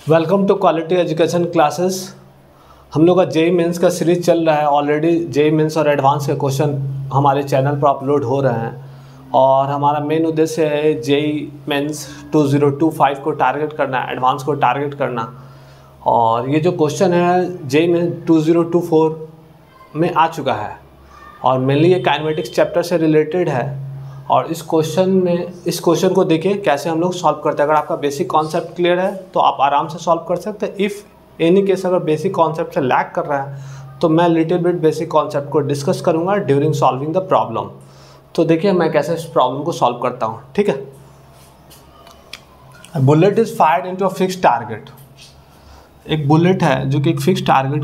Welcome to quality education classes. हम लोग का जेई मेंस का सीरीज चल रहा है। ऑलरेडी जेई मेंस और एडवांस के क्वेश्चन हमारे चैनल पर अपलोड हो रहे हैं और हमारा मेन उद्देश्य है जेई मेंस 2025 को टारगेट करना, एडवांस को टारगेट करना। और ये जो क्वेश्चन है जेई मेंस 2024 में आ चुका है और मेनली ये काइनेमेटिक्स चैप्टर से रिलेटेड है। और इस क्वेश्चन को देखिए कैसे हम लोग सॉल्व करते हैं। अगर आपका बेसिक कॉन्सेप्ट क्लियर है तो आप आराम से सॉल्व कर सकते हैं। इफ़ एनी केस अगर बेसिक कॉन्सेप्ट से लैग कर रहा है तो मैं लिटिल बिट बेसिक कॉन्सेप्ट को डिस्कस करूंगा ड्यूरिंग सॉल्विंग द प्रॉब्लम। तो देखिए मैं कैसे इस प्रॉब्लम को सॉल्व करता हूँ। ठीक है, bullet is fired into a fix target. एक बुलेट है जो कि एक फिक्स टारगेट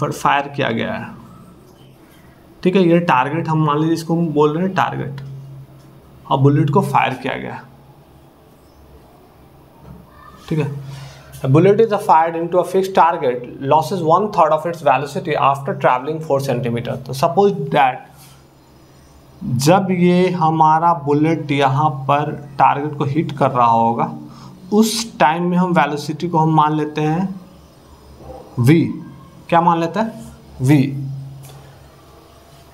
पर फायर किया गया है। ठीक है, ये टारगेट हम मान लीजिए इसको हम बोल रहे हैं टारगेट, और बुलेट को फायर किया गया। ठीक है, bullet is fired into a fixed target, losses 1/3 of its velocity after travelling 4 centimetre. तो सपोज दैट जब ये हमारा बुलेट यहाँ पर टारगेट को हिट कर रहा होगा उस टाइम में हम वेलोसिटी को हम मान लेते हैं v। क्या मान लेते हैं v।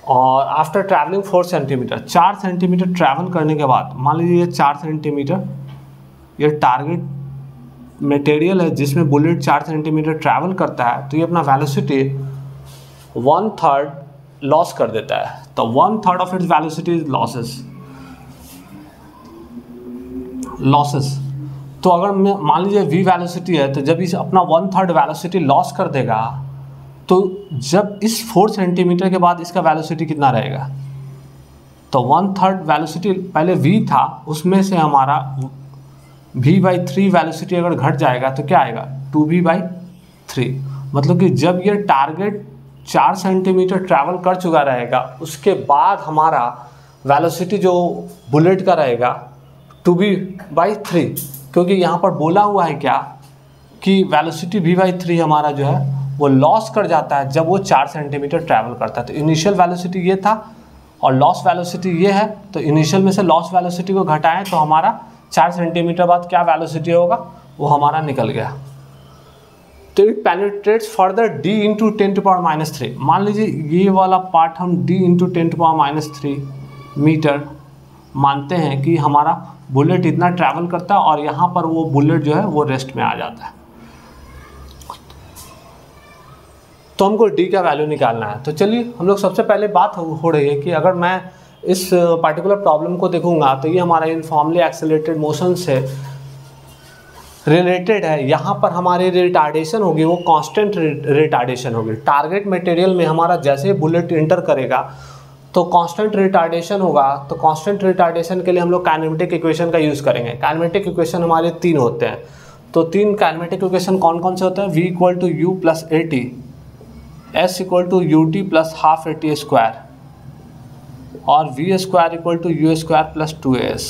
और after travelling 4 centimetre, 4 centimetre travel करने के बाद, मान लीजिए ये 4 सेंटीमीटर ये टारगेट मटेरियल है जिसमें बुलेट 4 सेंटीमीटर ट्रैवल करता है, तो ये अपना वेलोसिटी 1/3 लॉस कर देता है। तो 1/3 of its velocity is losses. तो अगर मैं मान लीजिए v वेलोसिटी है, तो जब इस अपना 1/3 वेलोसिटी लॉस कर देगा तो जब इस 4 सेंटीमीटर के बाद इसका वेलोसिटी कितना रहेगा, तो 1/3 वेलोसिटी पहले v था, उसमें से हमारा v/3 वेलोसिटी अगर घट जाएगा तो क्या आएगा 2v/3। मतलब कि जब ये टारगेट 4 सेंटीमीटर ट्रैवल कर चुका रहेगा उसके बाद हमारा वेलोसिटी जो बुलेट का रहेगा 2v/3, क्योंकि यहाँ पर बोला हुआ है क्या कि वेलोसिटी v/3 हमारा जो है वो लॉस कर जाता है जब वो 4 सेंटीमीटर ट्रैवल करता है। तो इनिशियल वेलोसिटी ये था और लॉस वेलोसिटी ये है, तो इनिशियल में से लॉस वेलोसिटी को घटाएं तो हमारा 4 सेंटीमीटर बाद क्या वेलोसिटी होगा वो हमारा निकल गया। तो it penetrates further d into 10⁻³ मान लीजिए ये वाला पार्ट हम d इंटू 10⁻³ मीटर मानते हैं कि हमारा बुलेट इतना ट्रैवल करता है और यहाँ पर वो बुलेट जो है वो रेस्ट में आ जाता है। तो हमको d का वैल्यू निकालना है। तो चलिए हम लोग सबसे पहले बात हो रही है कि अगर मैं इस पार्टिकुलर प्रॉब्लम को देखूंगा तो ये हमारा यूनिफॉर्मली एक्सेलरेटेड मोशन से रिलेटेड है। यहाँ पर हमारी रिटार्डेशन होगी वो कांस्टेंट रिटार्डेशन होगी। टारगेट मटेरियल में हमारा जैसे बुलेट एंटर करेगा तो कांस्टेंट रिटार्डेशन होगा। तो कांस्टेंट रिटार्डेशन के लिए हम लोग काइनेमेटिक इक्वेशन का यूज़ करेंगे। काइनेमेटिक इक्वेशन हमारे 3 होते हैं। तो 3 काइनेमेटिक इक्वेशन कौन कौन से होते हैं? v = u + at, s = ut + ½ at² और v² = u² + 2as।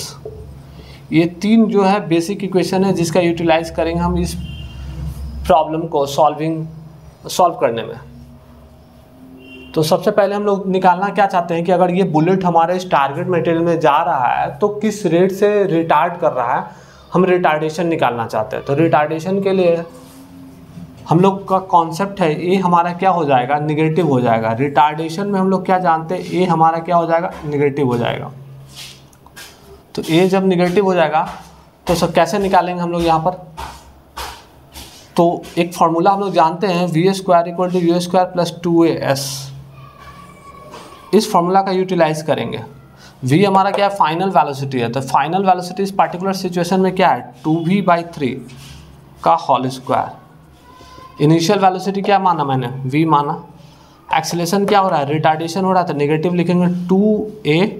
ये 3 जो है बेसिक इक्वेशन है जिसका यूटिलाइज करेंगे हम इस प्रॉब्लम को सॉल्व करने में। तो सबसे पहले हम लोग निकालना क्या चाहते हैं कि अगर ये बुलेट हमारे इस टारगेट मटेरियल में जा रहा है तो किस रेट से रिटार्ड कर रहा है, हम रिटार्डेशन निकालना चाहते हैं। तो रिटार्डेशन के लिए हम लोग का कॉन्सेप्ट है ए हमारा क्या हो जाएगा, निगेटिव हो जाएगा। रिटार्डेशन में हम लोग क्या जानते हैं, ए हमारा क्या हो जाएगा, निगेटिव हो जाएगा। तो ए जब निगेटिव हो जाएगा तो सब कैसे निकालेंगे हम लोग यहाँ पर? तो एक फार्मूला हम लोग जानते हैं v² = u² + 2as। इस फार्मूला का यूटिलाइज करेंगे। v हमारा क्या है, फाइनल वेलोसिटी है। तो फाइनल वेलोसिटी इस पार्टिकुलर सिचुएशन में क्या है, 2v/3 का होल स्क्वायर। इनिशियल वेलोसिटी क्या माना मैंने, v माना। एक्सेलेरेशन क्या हो रहा है, रिटार्डेशन हो रहा है, तो नेगेटिव लिखेंगे 2a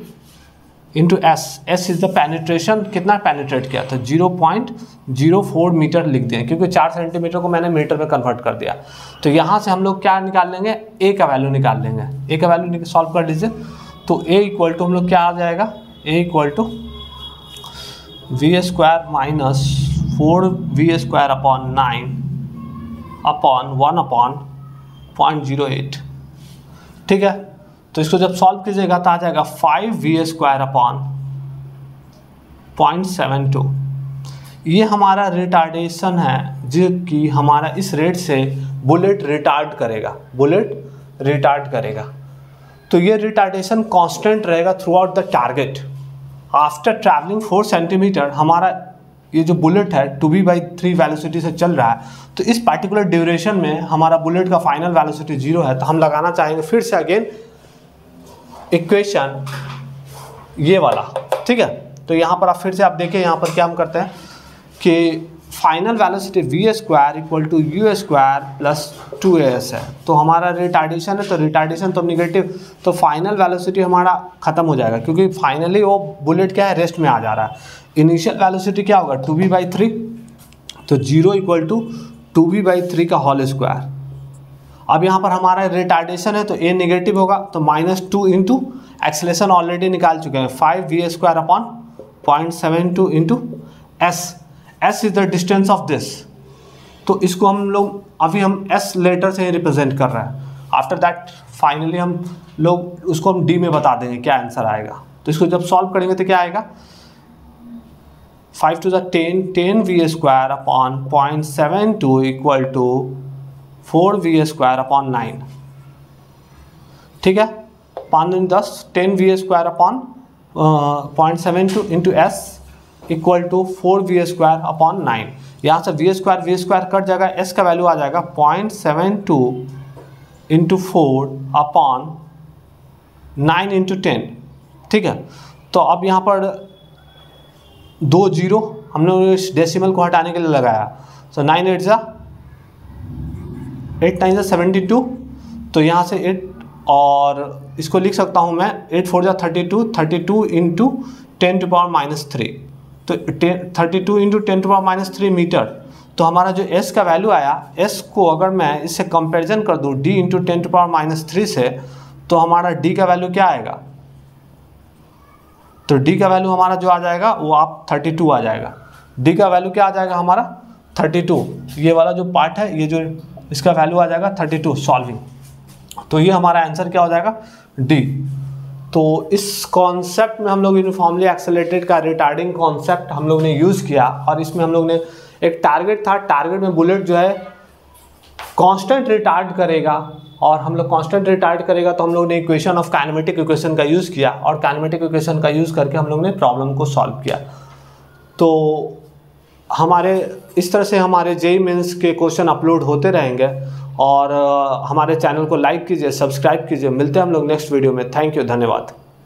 × s। s is the penetration, कितना पेनिट्रेट किया, तो 0.04 मीटर लिख दिया क्योंकि 4 सेंटीमीटर को मैंने मीटर में कन्वर्ट कर दिया। तो यहाँ से हम लोग क्या निकाल लेंगे, a का वैल्यू निकाल लेंगे। a का वैल्यू सॉल्व कर लीजिए। तो a = हम लोग क्या आ जाएगा, a = v² - 4v²/9/1/0.08। ठीक है, तो इसको जब सॉल्व कीजिएगा तो आ जाएगा 5v²/0.72। ये हमारा रिटार्डेशन है जो कि हमारा इस रेट से बुलेट रिटार्ड करेगा। तो ये रिटार्डेशन कांस्टेंट रहेगा through out the target. After travelling 4 centimetre हमारा ये जो बुलेट है 2v/3 वेलोसिटी से चल रहा है, तो इस पर्टिकुलर ड्यूरेशन में हमारा बुलेट का फाइनल वेलोसिटी 0 है। तो हम लगाना चाहेंगे फिर से अगेन इक्वेशन ये वाला, ठीक है। तो यहाँ पर आप फिर से आप देखिए, यहाँ पर क्या हम करते हैं कि final velocity v² = u² + 2as है। तो हमारा रिटार्डेशन है, तो रिटार्डेशन तो निगेटिव, तो फाइनल वेलोसिटी हमारा खत्म हो जाएगा क्योंकि फाइनली वो बुलेट क्या है, रेस्ट में आ जा रहा है। इनिशियल वेलोसिटी क्या होगा 2v/3, तो 0 = 2v/3 का होल स्क्वायर। अब यहाँ पर हमारा रिटार्डेशन है तो a नेगेटिव होगा, तो -2 इंटू एक्सेलेरेशन ऑलरेडी निकाल चुके हैं 5v² / 0.72 s is the distance of this. तो इसको हम लोग अभी हम s लेटर से ही रिप्रेजेंट कर रहे हैं। आफ्टर दैट फाइनली हम लोग उसको हम d में बता देंगे क्या आंसर आएगा। तो इसको जब सॉल्व करेंगे तो क्या आएगा 5 to the 10v² / 0.72 = 4v² / 9, ठीक है। 5 × 10 10v² / 0.72 इंटू s = 4v² / 9। यहाँ से v² कट जाएगा, s का वैल्यू आ जाएगा 0.72 × 4 / 9 × 10, ठीक है। तो अब यहाँ पर 2 0 हम लोग इस डेसिमल को हटाने के लिए लगाया, तो 9 8 9 72, तो यहाँ से 8 और इसको लिख सकता हूँ मैं 8 4 32 32 इंटू 10⁻³ तो 32 इंटू 10⁻³ मीटर। तो हमारा जो s का वैल्यू आया, s को अगर मैं इससे कंपैरिजन कर दूँ d इंटू 10⁻³ से, तो हमारा d का वैल्यू क्या आएगा, तो d का वैल्यू हमारा जो आ जाएगा वो आप 32 आ जाएगा। d का वैल्यू क्या आ जाएगा हमारा 32, ये वाला जो पार्ट है ये जो इसका वैल्यू आ जाएगा 32 सॉल्विंग। तो ये हमारा आंसर क्या हो जाएगा d। तो इस कॉन्सेप्ट में हम लोग यूनिफॉर्मली एक्सेलरेटेड का रिटार्डिंग कॉन्सेप्ट हम लोग ने यूज़ किया, और इसमें हम लोग ने एक टारगेट था, टारगेट में बुलेट जो है कांस्टेंट रिटार्ड करेगा, और हम लोग कांस्टेंट रिटार्ड करेगा तो हम लोग ने इक्वेशन ऑफ काइनेमेटिक इक्वेशन का यूज़ किया, और काइनेमेटिक इक्वेशन का यूज़ करके हम लोग ने प्रॉब्लम को सॉल्व किया। तो हमारे इस तरह से हमारे जेईई मेंस के क्वेश्चन अपलोड होते रहेंगे, और हमारे चैनल को लाइक कीजिए, सब्सक्राइब कीजिए। मिलते हैं हम लोग नेक्स्ट वीडियो में। थैंक यू, धन्यवाद।